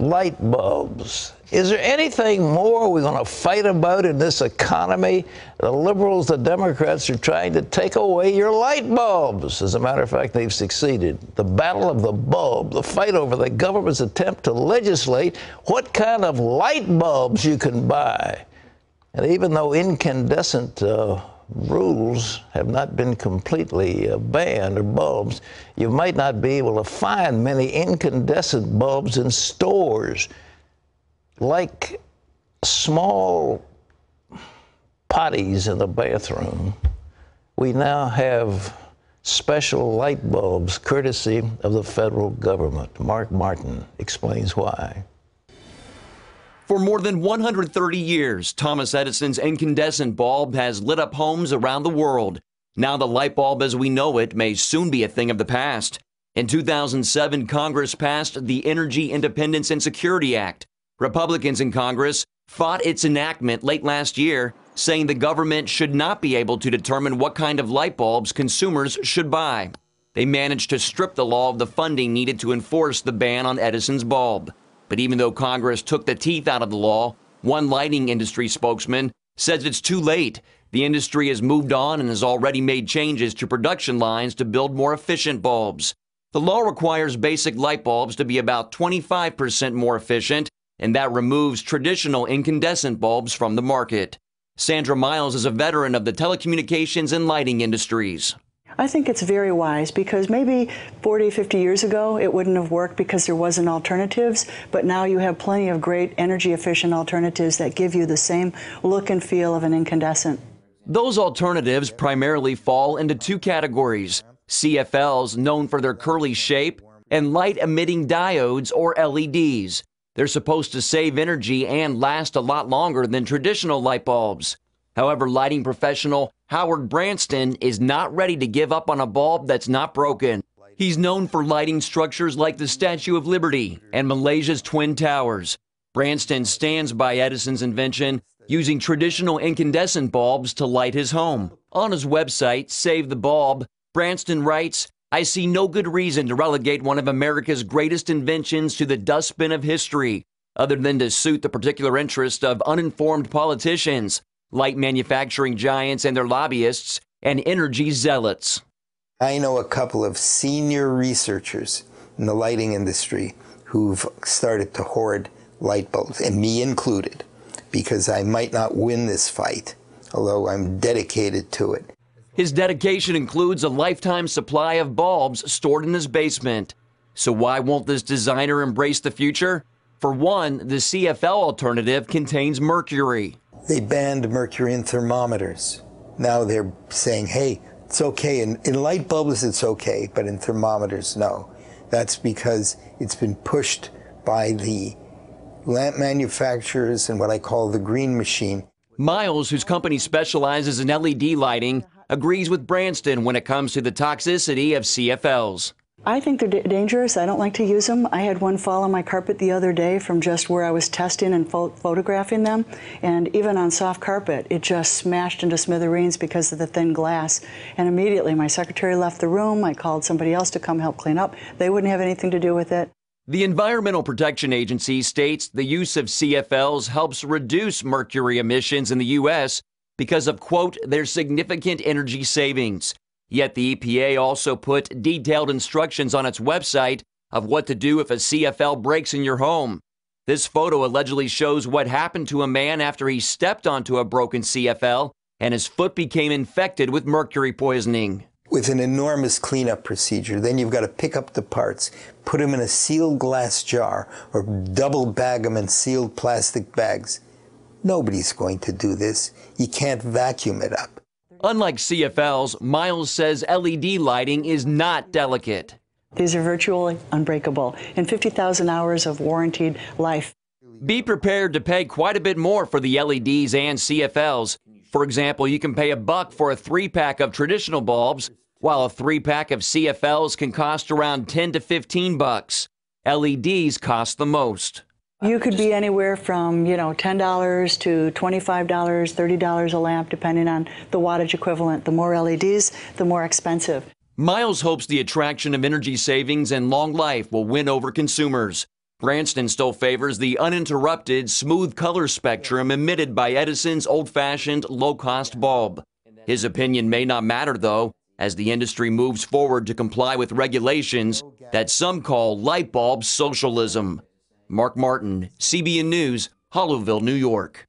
light bulbs. Is there anything more we're going to fight about in this economy? The liberals, the Democrats are trying to take away your light bulbs. As a matter of fact, they've succeeded. The battle of the bulb, the fight over the government's attempt to legislate what kind of light bulbs you can buy. And even though incandescent rules have not been completely banned, or bulbs, you might not be able to find many incandescent bulbs in stores. Like small potties in the bathroom, we now have special light bulbs courtesy of the federal government. Mark Martin explains why. For more than 130 years, Thomas Edison's incandescent bulb has lit up homes around the world. Now the light bulb as we know it may soon be a thing of the past. In 2007, Congress passed the Energy Independence and Security Act. Republicans in Congress fought its enactment late last year, saying the government should not be able to determine what kind of light bulbs consumers should buy. They managed to strip the law of the funding needed to enforce the ban on Edison's bulb. But even though Congress took the teeth out of the law, one lighting industry spokesman says it's too late. The industry has moved on and has already made changes to production lines to build more efficient bulbs. The law requires basic light bulbs to be about 25% more efficient, and that removes traditional incandescent bulbs from the market. Sandra Miles is a veteran of the telecommunications and lighting industries. I think it's very wise because maybe 40, 50 years ago it wouldn't have worked because there wasn't alternatives, but now you have plenty of great energy efficient alternatives that give you the same look and feel of an incandescent. Those alternatives primarily fall into two categories: CFLs, known for their curly shape, and light-emitting diodes, or LEDs. They're supposed to save energy and last a lot longer than traditional light bulbs. However, lighting professional Howard Branston is not ready to give up on a bulb that's not broken. He's known for lighting structures like the Statue of Liberty and Malaysia's Twin Towers. Branston stands by Edison's invention, using traditional incandescent bulbs to light his home. On his website, Save the Bulb, Branston writes, "I see no good reason to relegate one of America's greatest inventions to the dustbin of history, other than to suit the particular interest of uninformed politicians, light manufacturing giants and their lobbyists, and energy zealots." I know a couple of senior researchers in the lighting industry who've started to hoard light bulbs, and me included, because I might not win this fight, although I'm dedicated to it. His dedication includes a lifetime supply of bulbs stored in his basement. So why won't this designer embrace the future? For one, the CFL alternative contains mercury. They banned mercury in thermometers. Now they're saying, hey, it's okay. In light bulbs, it's okay, but in thermometers, no. That's because it's been pushed by the lamp manufacturers and what I call the green machine. Miles, whose company specializes in LED lighting, agrees with Branston when it comes to the toxicity of CFLs. I think they're dangerous. I don't like to use them. I had one fall on my carpet the other day from just where I was testing and photographing them. And even on soft carpet, it just smashed into smithereens because of the thin glass. And immediately my secretary left the room. I called somebody else to come help clean up. They wouldn't have anything to do with it. The Environmental Protection Agency states the use of CFLs helps reduce mercury emissions in the U.S. because of, quote, their significant energy savings. Yet the EPA also put detailed instructions on its website of what to do if a CFL breaks in your home. This photo allegedly shows what happened to a man after he stepped onto a broken CFL and his foot became infected with mercury poisoning. With an enormous cleanup procedure, then you've got to pick up the parts, put them in a sealed glass jar, or double bag them in sealed plastic bags. Nobody's going to do this. You can't vacuum it up. Unlike CFLs, Miles says LED lighting is not delicate. These are virtually unbreakable in 50,000 hours of warranted life. Be prepared to pay quite a bit more for the LEDs and CFLs. For example, you can pay $1 for a 3-pack of traditional bulbs, while a 3-pack of CFLs can cost around $10 to $15. LEDs cost the most. You could be anywhere from, $10 to $25, $30 a lamp, depending on the wattage equivalent. The more LEDs, the more expensive. Miles hopes the attraction of energy savings and long life will win over consumers. Branston still favors the uninterrupted, smooth color spectrum emitted by Edison's old-fashioned, low-cost bulb. His opinion may not matter, though, as the industry moves forward to comply with regulations that some call light bulb socialism. Mark Martin, CBN News, Hollyville, New York.